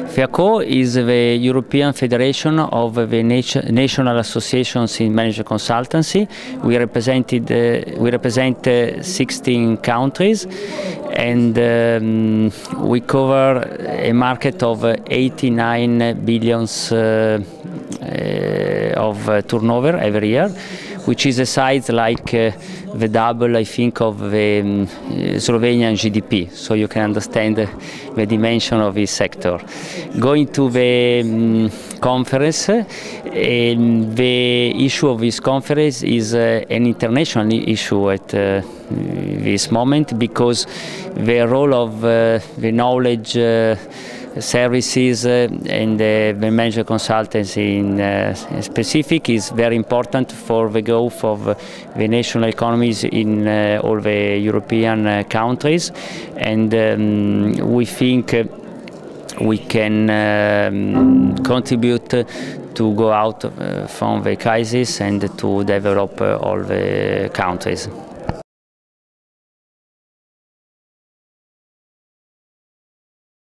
FEACO is the European Federation of the National Associations in Management Consultancy. We represent 16 countries, and we cover a market of 89 billions of turnover every year, which is a size like the double, I think, of the Slovenian GDP. So you can understand the dimension of this sector. Going to the conference, the issue of this conference is an international issue at this moment, because the role of the knowledge services and the management consultancy in specific is very important for the growth of the national economies in all the European countries, and we think we can contribute to go out from the crisis and to develop all the countries.